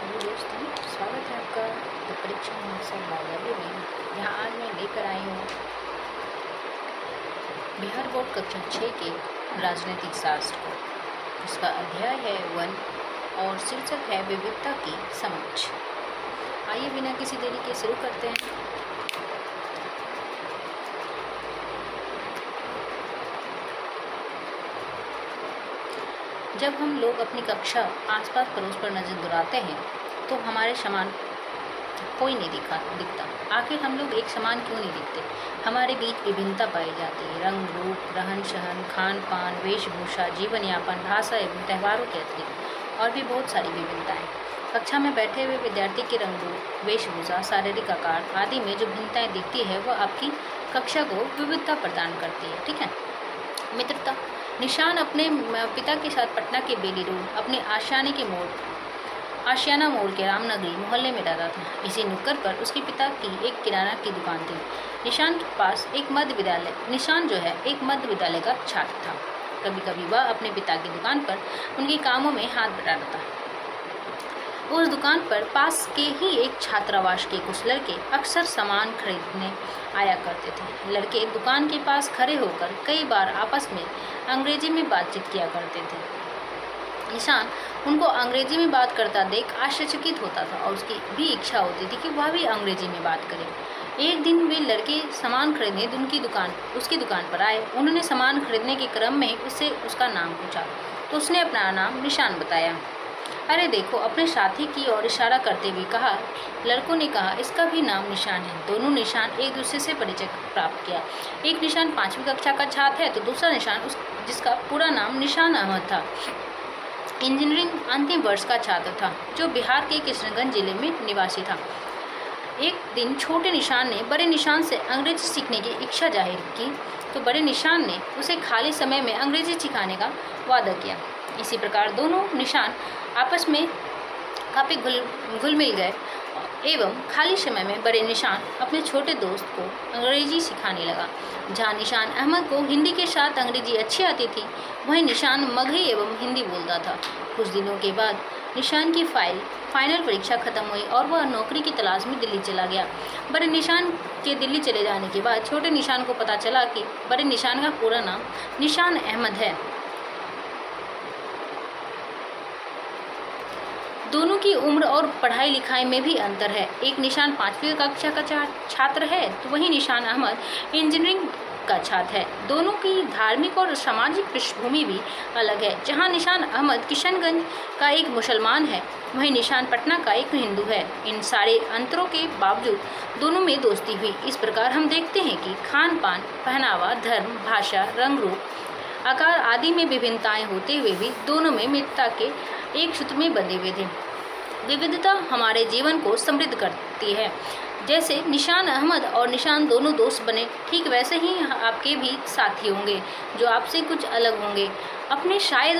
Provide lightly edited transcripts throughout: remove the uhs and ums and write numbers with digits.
Hello दोस्तों, स्वागत है आपका द परीक्षा महोत्सव बावली में। यहाँ आज मैं लेकर आई हूँ बिहार बोर्ड कक्षा 6 के राजनीतिक शास्त्र को, जिसका अध्याय है वन और शीर्षक है विविधता की समझ। आइए बिना किसी देरी के शुरू करते हैं। जब हम लोग अपनी कक्षा आसपास पड़ोस पर नजर दौड़ाते हैं तो हमारे समान कोई नहीं दिखता। आखिर हम लोग एक समान क्यों नहीं दिखते? हमारे बीच विभिन्नता पाई जाती है, रंग रूप, रहन सहन, खान पान, वेशभूषा, जीवन यापन, भाषा एवं त्योहारों के अतिरिक्त और भी बहुत सारी विभिन्नताएं। कक्षा में बैठे हुए विद्यार्थी के रंग रूप, वेशभूषा, शारीरिक आकार आदि में जो भिन्नताएं दिखती है वह आपकी कक्षा को विविधता प्रदान करती है। ठीक है। मित्रता। निशान अपने पिता के साथ पटना के बेली रोड अपने आशियाना मोड़ के रामनगरी मोहल्ले में रहता था। इसी नुक्कड़ पर उसके पिता की एक किराना की दुकान थी। निशान के पास निशान जो है एक मध्य विद्यालय का छात्र था। कभी कभी वह अपने पिता की दुकान पर उनके कामों में हाथ बटाता था। उस दुकान पर पास के ही एक छात्रावास के कुछ लड़के अक्सर सामान खरीदने आया करते थे। लड़के दुकान के पास खड़े होकर कई बार आपस में अंग्रेजी में बातचीत किया करते थे। निशान उनको अंग्रेजी में बात करता देख आश्चर्यचकित होता था और उसकी भी इच्छा होती थी कि वह भी अंग्रेजी में बात करे। एक दिन वे लड़के सामान खरीदने उसकी दुकान पर आए। उन्होंने सामान खरीदने के क्रम में उससे उसका नाम पूछा तो उसने अपना नाम निशान बताया। अरे देखो, अपने साथी की ओर इशारा करते हुए कहा। लड़कों ने कहा, इसका भी नाम निशान है। दोनों निशान एक दूसरे से परिचय प्राप्त किया। एक निशान 5वीं कक्षा का छात्र है तो दूसरा निशान जिसका पूरा नाम निशान अहमद था, इंजीनियरिंग अंतिम वर्ष का छात्र था, जो बिहार के किशनगंज जिले में निवासी था। एक दिन छोटे निशान ने बड़े निशान से अंग्रेजी सीखने की इच्छा जाहिर की तो बड़े निशान ने उसे खाली समय में अंग्रेजी सिखाने का वादा किया। इसी प्रकार दोनों निशान आपस में काफ़ी घुल मिल गए एवं खाली समय में बड़े निशान अपने छोटे दोस्त को अंग्रेजी सिखाने लगा। जहाँ निशान अहमद को हिंदी के साथ अंग्रेजी अच्छी आती थी, वहीं निशान मगही एवं हिंदी बोलता था। कुछ दिनों के बाद निशान की फाइनल परीक्षा खत्म हुई और वह नौकरी की तलाश में दिल्ली चला गया। बड़े निशान के दिल्ली चले जाने के बाद छोटे निशान को पता चला कि बड़े निशान का पूरा नाम निशान अहमद है। दोनों की उम्र और पढ़ाई लिखाई में भी अंतर है। एक निशान 5वीं कक्षा का छात्र है तो वहीं निशान अहमद इंजीनियरिंग का छात्र है। दोनों की धार्मिक और सामाजिक पृष्ठभूमि भी अलग है। जहां निशान अहमद किशनगंज का एक मुसलमान है, वहीं निशान पटना का एक हिंदू है। इन सारे अंतरों के बावजूद दोनों में दोस्ती हुई। इस प्रकार हम देखते हैं कि खान पान, पहनावा, धर्म, भाषा, रंग रूप, आकार आदि में विभिन्नताएं होते हुए भी दोनों में मित्रता के एक सूत्र में बंधे हुए थे। विविधता हमारे जीवन को समृद्ध करती है। जैसे निशान अहमद और निशान दोनों दोस्त बने, ठीक वैसे ही आपके भी साथी होंगे जो आपसे कुछ अलग होंगे। आपने शायद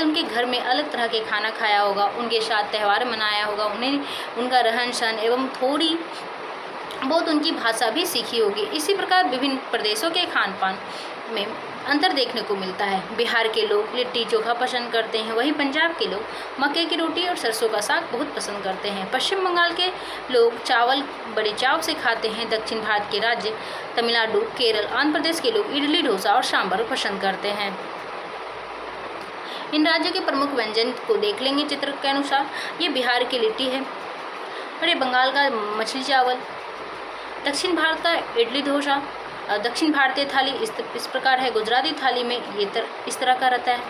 उनके घर में अलग तरह के खाना खाया होगा, उनके साथ त्यौहार मनाया होगा, उन्हें उनका रहन सहन एवं थोड़ी बहुत उनकी भाषा भी सीखी होगी। इसी प्रकार विभिन्न प्रदेशों के खान पान में अंतर देखने को मिलता है। बिहार के लोग लिट्टी चोखा पसंद करते हैं, वहीं पंजाब के लोग मक्के की रोटी और सरसों का साग बहुत पसंद करते हैं। पश्चिम बंगाल के लोग चावल बड़े चाव से खाते हैं। दक्षिण भारत के राज्य तमिलनाडु, केरल, आंध्र प्रदेश के लोग इडली, डोसा और सांभर पसंद करते हैं। इन राज्यों के प्रमुख व्यंजन को देख लेंगे चित्र के अनुसार। ये बिहार की लिट्टी है, और बंगाल का मछली चावल, दक्षिण भारत का इडली डोसा, दक्षिण भारतीय थाली इस प्रकार है। गुजराती थाली में इस तरह का रहता है।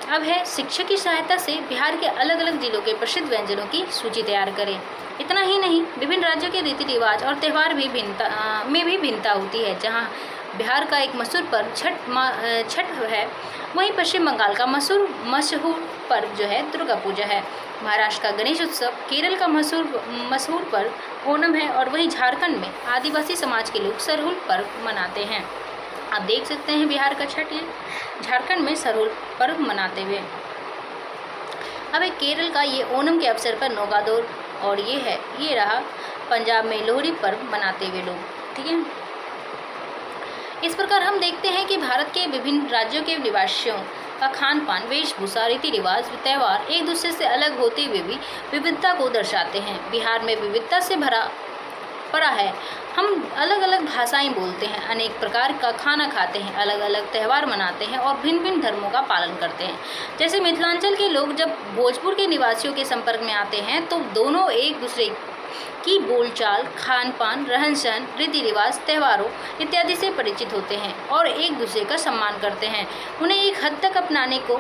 अब है शिक्षक की सहायता से बिहार के अलग अलग जिलों के प्रसिद्ध व्यंजनों की सूची तैयार करें। इतना ही नहीं, विभिन्न राज्यों के रीति रिवाज और त्यौहार भी भिन्नता होती है। जहाँ बिहार का एक मशहूर पर्व छठ है, वहीं पश्चिम बंगाल का मशहूर पर्व जो है दुर्गा पूजा है। महाराष्ट्र का गणेश उत्सव, केरल का मशहूर पर्व ओणम है, और वहीं झारखंड में आदिवासी समाज के लोग सरहुल पर्व मनाते हैं। आप देख सकते हैं बिहार का छठ, झारखंड में सरहुल पर्व मनाते हुए। अब एक केरल का ये ओणम के अवसर पर नौगादोर, और ये रहा पंजाब में लोहड़ी पर्व मनाते हुए लोग। ठीक है। इस प्रकार हम देखते हैं कि भारत के विभिन्न राज्यों के निवासियों का खान पान, वेशभूषा, रीति रिवाज, त्यौहार एक दूसरे से अलग होते हुए भी विविधता को दर्शाते हैं। बिहार में विविधता से भरा पड़ा है। हम अलग अलग भाषाएं बोलते हैं, अनेक प्रकार का खाना खाते हैं, अलग अलग त्यौहार मनाते हैं और भिन्न भिन्न धर्मों का पालन करते हैं। जैसे मिथिलांचल के लोग जब भोजपुर के निवासियों के संपर्क में आते हैं तो दोनों एक दूसरे की बोलचाल, खान पान, रहन सहन, रीति रिवाज, त्योहारों इत्यादि से परिचित होते हैं और एक दूसरे का सम्मान करते हैं। उन्हें एक हद तक अपनाने को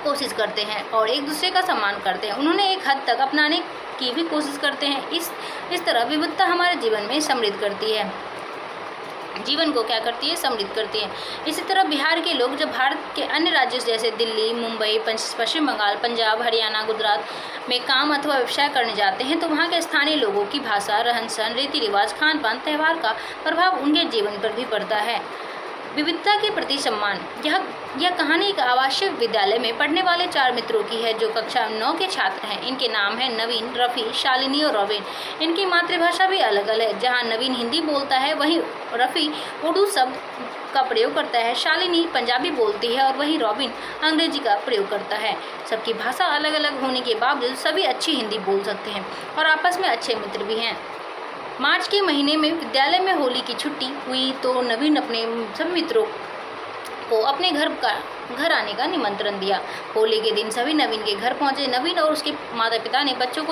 कोशिश करते हैं और एक दूसरे का सम्मान करते हैं। उन्होंने एक हद तक अपनाने की भी कोशिश करते हैं। इस तरह विविधता हमारे जीवन में समृद्ध करती है, जीवन को क्या करती है, समृद्ध करती है। इसी तरह बिहार के लोग जब भारत के अन्य राज्यों जैसे दिल्ली, मुंबई, पश्चिम बंगाल, पंजाब, हरियाणा, गुजरात में काम अथवा व्यवसाय करने जाते हैं तो वहाँ के स्थानीय लोगों की भाषा, रहन सहन, रीति रिवाज, खान पान, त्यौहार का प्रभाव उनके जीवन पर भी पड़ता है। विविधता के प्रति सम्मान। यह कहानी एक आवासीय विद्यालय में पढ़ने वाले 4 मित्रों की है जो कक्षा 9 के छात्र हैं। इनके नाम हैं नवीन, रफ़ी, शालिनी और रॉबिन। इनकी मातृभाषा भी अलग अलग है। जहाँ नवीन हिंदी बोलता है वहीं रफ़ी उर्दू शब्द का प्रयोग करता है, शालिनी पंजाबी बोलती है और वहीं रॉबिन अंग्रेजी का प्रयोग करता है। सबकी भाषा अलग अलग होने के बावजूद सभी अच्छी हिंदी बोल सकते हैं और आपस में अच्छे मित्र भी हैं। मार्च के महीने में विद्यालय में होली की छुट्टी हुई तो नवीन अपने सभी मित्रों को अपने घर आने का निमंत्रण दिया। होली के दिन सभी नवीन के घर पहुंचे। नवीन और उसके माता पिता ने बच्चों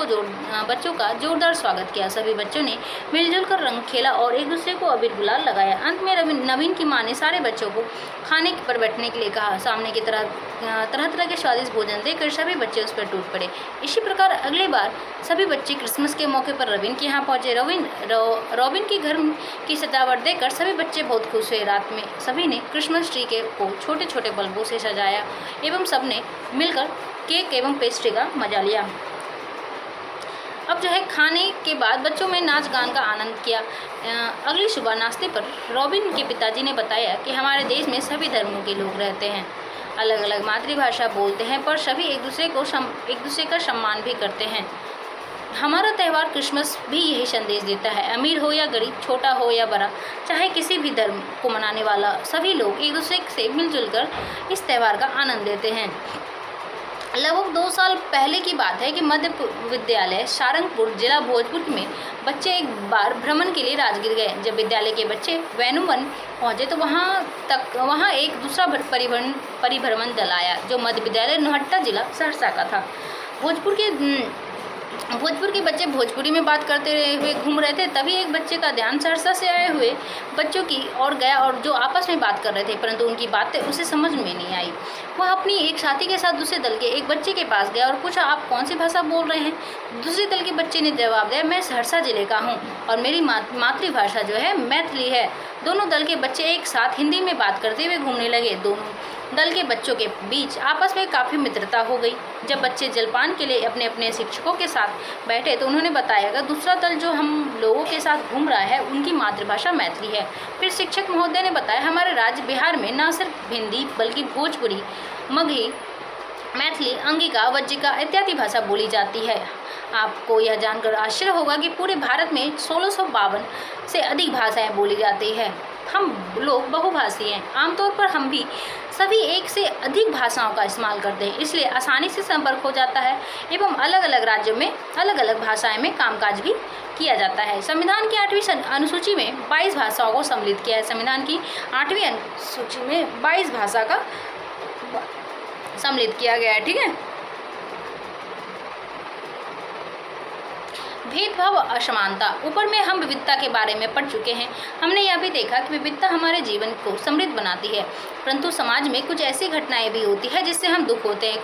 का जोरदार स्वागत किया। सभी बच्चों ने मिलजुल कर रंग खेला और एक दूसरे को अबीर गुलाल लगाया। अंत में नवीन की माँ ने सारे बच्चों को खाने पर बैठने के लिए कहा। सामने की तरह तरह के स्वादिष्ट भोजन देकर सभी बच्चे उस पर टूट पड़े। इसी प्रकार अगली बार सभी बच्चे क्रिसमस के मौके पर रवीन के यहाँ पहुँचे। रॉबिन के घर की सजावट देखकर सभी बच्चे बहुत खुश हुए। रात में सभी ने क्रिसमस ट्री को छोटे छोटे बल्बों से सजाया एवं सबने मिलकर केक एवं पेस्ट्री का मजा लिया। अब जो है खाने के बाद बच्चों में नाच गान का आनंद किया। अगली सुबह नाश्ते पर रॉबिन के पिताजी ने बताया कि हमारे देश में सभी धर्मों के लोग रहते हैं, अलग अलग मातृभाषा बोलते हैं पर सभी एक दूसरे का सम्मान भी करते हैं। हमारा त्यौहार क्रिसमस भी यही संदेश देता है। अमीर हो या गरीब, छोटा हो या बड़ा, चाहे किसी भी धर्म को मनाने वाला सभी लोग एक दूसरे से मिलजुल कर इस त्यौहार का आनंद लेते हैं। लगभग 2 साल पहले की बात है कि मध्य विद्यालय सारंगपुर जिला भोजपुर में बच्चे एक बार भ्रमण के लिए राजगीर गए। जब विद्यालय के बच्चे वैनुवन पहुंचे तो वहां एक दूसरा परिभ्रमण दल आया जो मध्य विद्यालय नोहट्टा जिला सहरसा का था। भोजपुर के बच्चे भोजपुरी में बात करते हुए घूम रहे थे। तभी एक बच्चे का ध्यान सहरसा से आए हुए बच्चों की ओर गया और जो आपस में बात कर रहे थे परंतु उनकी बातें उसे समझ में नहीं आई। वह अपनी एक साथी के साथ दूसरे दल के एक बच्चे के पास गया और पूछा, आप कौन सी भाषा बोल रहे हैं? दूसरे दल के बच्चे ने जवाब दिया, मैं सहरसा जिले का हूँ और मेरी मातृभाषा जो है मैथिली है। दोनों दल के बच्चे एक साथ हिंदी में बात करते हुए घूमने लगे। दोनों दल के बच्चों के बीच आपस में काफ़ी मित्रता हो गई। जब बच्चे जलपान के लिए अपने अपने शिक्षकों के साथ बैठे तो उन्होंने बताया कि दूसरा दल जो हम लोगों के साथ घूम रहा है उनकी मातृभाषा मैथिली है। फिर शिक्षक महोदय ने बताया, हमारे राज्य बिहार में न सिर्फ हिंदी बल्कि भोजपुरी, मगही, मैथिली, अंगिका, वज्जिका इत्यादि भाषा बोली जाती है। आपको यह जानकर आश्चर्य होगा कि पूरे भारत में 1652 से अधिक भाषाएं बोली जाती है। हम लोग बहुभाषी हैं। आमतौर पर हम भी सभी एक से अधिक भाषाओं का इस्तेमाल करते हैं, इसलिए आसानी से संपर्क हो जाता है एवं अलग अलग राज्यों में अलग अलग भाषाएं में कामकाज भी किया जाता है। संविधान की 8वीं अनुसूची में 22 भाषाओं को सम्मिलित किया है। संविधान की 8वीं अनुसूची में 22 भाषा का सम्मिलित किया गया है। ठीक है। भेदभाव, असमानता। ऊपर में हम विविधता के बारे में पढ़ चुके हैं। हमने यह भी देखा कि विविधता हमारे जीवन को समृद्ध बनाती है, परंतु समाज में कुछ ऐसी घटनाएं भी होती है जिससे हम दुख होते हैं,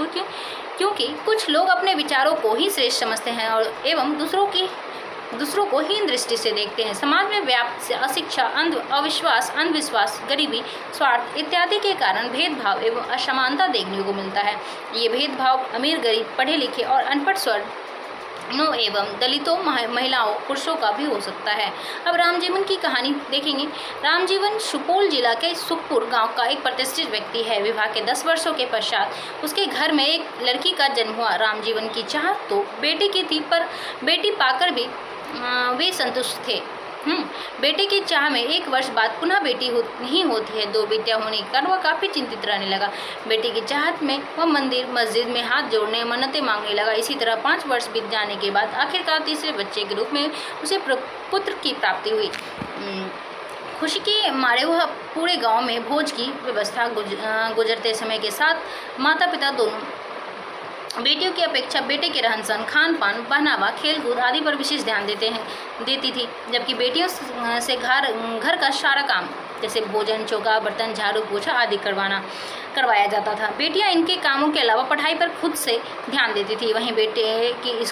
क्योंकि कुछ लोग अपने विचारों को ही श्रेष्ठ समझते हैं और एवं दूसरों को हीन दृष्टि से देखते हैं। समाज में व्याप्त अशिक्षा, अंधविश्वास, गरीबी, स्वार्थ इत्यादि के कारण भेदभाव एवं असमानता देखने को मिलता है। ये भेदभाव अमीर, गरीब, पढ़े लिखे और अनपढ़ वर्णों एवं दलितों, महिलाओं, पुरुषों का भी हो सकता है। अब रामजीवन की कहानी देखेंगे। रामजीवन सुपौल जिला के सुखपुर गांव का एक प्रतिष्ठित व्यक्ति है। विवाह के 10 वर्षों के पश्चात उसके घर में एक लड़की का जन्म हुआ। रामजीवन की चाह तो बेटी की थी, पर बेटी पाकर भी वे संतुष्ट थे। बेटे की चाह में 1 वर्ष बाद पुनः बेटी नहीं होती है। 2 बेटियां होने के कारण वह काफ़ी चिंतित रहने लगा। बेटे की चाहत में वह मंदिर मस्जिद में हाथ जोड़ने मन्नतें मांगने लगा। इसी तरह 5 वर्ष बीत जाने के बाद आखिरकार तीसरे बच्चे के रूप में उसे पुत्र की प्राप्ति हुई। खुशी के मारे वह पूरे गांव में भोज की व्यवस्था गुजरते समय के साथ माता पिता दोनों बेटियों की अपेक्षा बेटे के रहन सहन, खान पान, पहनावा, खेल कूद आदि पर विशेष ध्यान देती थी, जबकि बेटियों से घर का सारा काम जैसे भोजन, चौका बर्तन, झाड़ू पोछा आदि करवाया जाता था। बेटियां इनके कामों के अलावा पढ़ाई पर खुद से ध्यान देती थी। वहीं बेटे की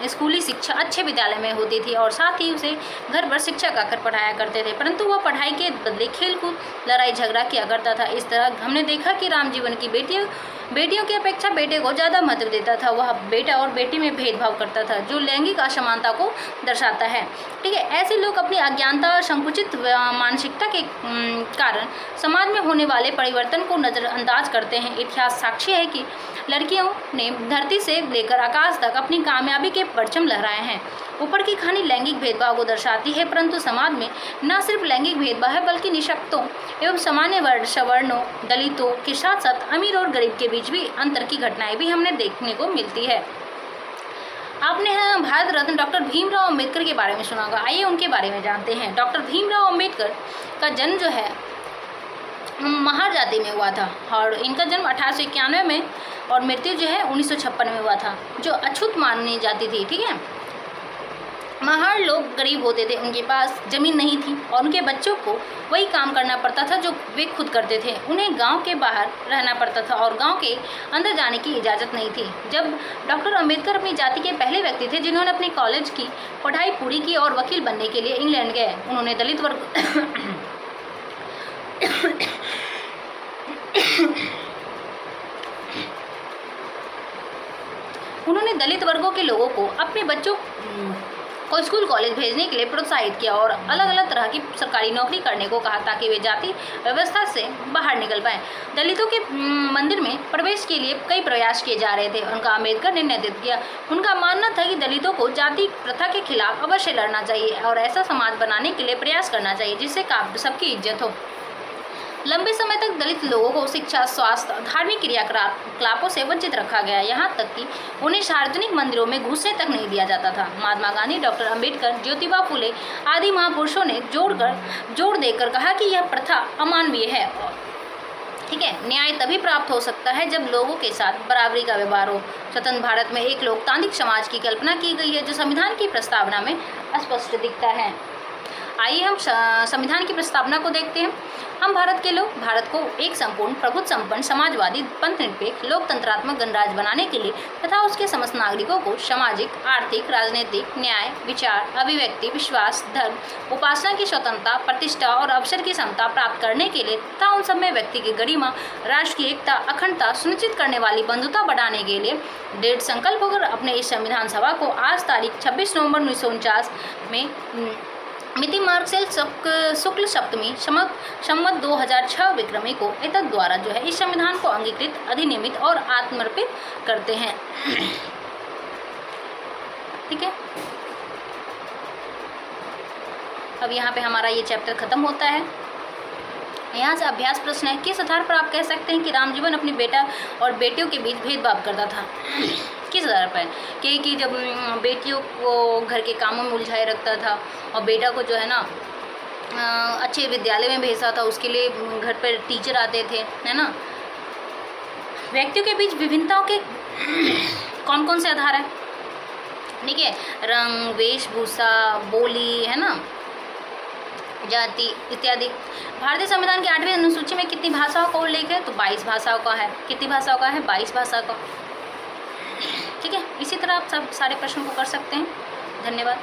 स्कूली शिक्षा अच्छे विद्यालय में होती थी और साथ ही उसे घर पर शिक्षक आकर पढ़ाया करते थे, परंतु वह पढ़ाई के बदले खेल कूद, लड़ाई झगड़ा किया करता था। इस तरह हमने देखा कि राम जीवन की बेटियों की अपेक्षा बेटे को ज़्यादा महत्व देता था। वह बेटा और बेटी में भेदभाव करता था, जो लैंगिक असमानता को दर्शाता है। ठीक है, ऐसे लोग अपनी अज्ञानता और संकुचित मानसिकता के कारण समाज में होने वाले परिवर्तन को नज़रअंदाज करते हैं। इतिहास साक्षी है कि लड़कियों ने धरती से लेकर आकाश तक अपनी कामयाबी के परचम लहराए हैं। ऊपर की कहानी लैंगिक भेदभाव को दर्शाती है, परंतु समाज में न सिर्फ लैंगिक भेदभाव है बल्कि निशक्तों एवं सामान्य सवर्णों, दलितों के साथ साथ अमीर और गरीब के बीच भी अंतर की घटनाएं भी हमने देखने को मिलती है। आपने भारत रत्न डॉक्टर भीमराव अम्बेडकर के बारे में सुना होगा, आइए उनके बारे में जानते हैं। डॉक्टर भीमराव अम्बेडकर का जन्म जो है महार जाति में हुआ था और इनका जन्म 1891 में और मृत्यु जो है 1956 में हुआ था, जो अछूत मानी जाती थी। ठीक है, महार लोग गरीब होते थे, उनके पास ज़मीन नहीं थी और उनके बच्चों को वही काम करना पड़ता था जो वे खुद करते थे। उन्हें गांव के बाहर रहना पड़ता था और गांव के अंदर जाने की इजाज़त नहीं थी। जब डॉक्टर अम्बेडकर अपनी जाति के पहले व्यक्ति थे जिन्होंने अपनी कॉलेज की पढ़ाई पूरी की और वकील बनने के लिए इंग्लैंड गए। उन्होंने दलित वर्गों के लोगों को अपने बच्चों को स्कूल कॉलेज भेजने के लिए प्रोत्साहित किया और अलग अलग तरह की सरकारी नौकरी करने को कहा ताकि वे जाति व्यवस्था से बाहर निकल पाएं। दलितों के मंदिर में प्रवेश के लिए कई प्रयास किए जा रहे थे, उनका अम्बेडकर ने नेतृत्व किया। उनका मानना था कि दलितों को जाति प्रथा के खिलाफ अवश्य लड़ना चाहिए और ऐसा समाज बनाने के लिए प्रयास करना चाहिए जिससे सबकी इज्जत हो। लंबे समय तक दलित लोगों को शिक्षा, स्वास्थ्य, धार्मिक क्रियाकलापों से वंचित रखा गया, यहाँ तक कि उन्हें सार्वजनिक मंदिरों में घुसने तक नहीं दिया जाता था। महात्मा गांधी, डॉक्टर अंबेडकर, ज्योतिबा फुले आदि महापुरुषों ने जोर देकर कहा कि यह प्रथा अमानवीय है। ठीक है, न्याय तभी प्राप्त हो सकता है जब लोगों के साथ बराबरी का व्यवहार हो। स्वतंत्र भारत में एक लोकतांत्रिक समाज की कल्पना की गई है जो संविधान की प्रस्तावना में स्पष्ट दिखता है। आइए हम संविधान की प्रस्तावना को देखते हैं। हम भारत के लोग भारत को एक संपूर्ण, प्रभुत्व संपन्न, समाजवादी, पंथ निरपेक्ष, लोकतंत्रात्मक गणराज्य बनाने के लिए तथा उसके समस्त नागरिकों को सामाजिक, आर्थिक, राजनीतिक, न्याय, विचार, अभिव्यक्ति, विश्वास, धर्म, उपासना की स्वतंत्रता, प्रतिष्ठा और अवसर की समता प्राप्त करने के लिए तथा उन सब में व्यक्ति की गरिमा, राष्ट्र की एकता, अखंडता सुनिश्चित करने वाली बंधुता बढ़ाने के लिए दृढ़ संकल्प होकर अपने इस संविधान सभा को आज तारीख 26 नवंबर 1949 में मिति मार्गशील शुक्ल सप्तमी संवत 2006 विक्रमी को एतद द्वारा जो है इस संविधान को अंगीकृत, अधिनियमित और आत्मर्पित करते हैं। ठीक है, अब यहाँ पे हमारा ये चैप्टर खत्म होता है। यहाँ से अभ्यास प्रश्न है, किस आधार पर आप कह सकते हैं कि रामजीवन अपनी बेटा और बेटियों के बीच भेदभाव करता था? किस आधार पर? कि जब बेटियों को घर के कामों में उलझाए रखता था और बेटा को जो है ना अच्छे विद्यालय में भेजता था, उसके लिए घर पर टीचर आते थे, है ना। व्यक्तियों के बीच विभिन्नताओं के कौन कौन से आधार है? ठीक है, रंग, वेशभूषा, बोली, है ना, जाति इत्यादि। भारतीय संविधान की 8वीं अनुसूची में कितनी भाषाओं का उल्लेख है? तो 22 भाषाओं का है। कितनी भाषाओं का है? 22 भाषा का। ठीक है, इसी तरह आप सब सारे प्रश्नों को कर सकते हैं। धन्यवाद।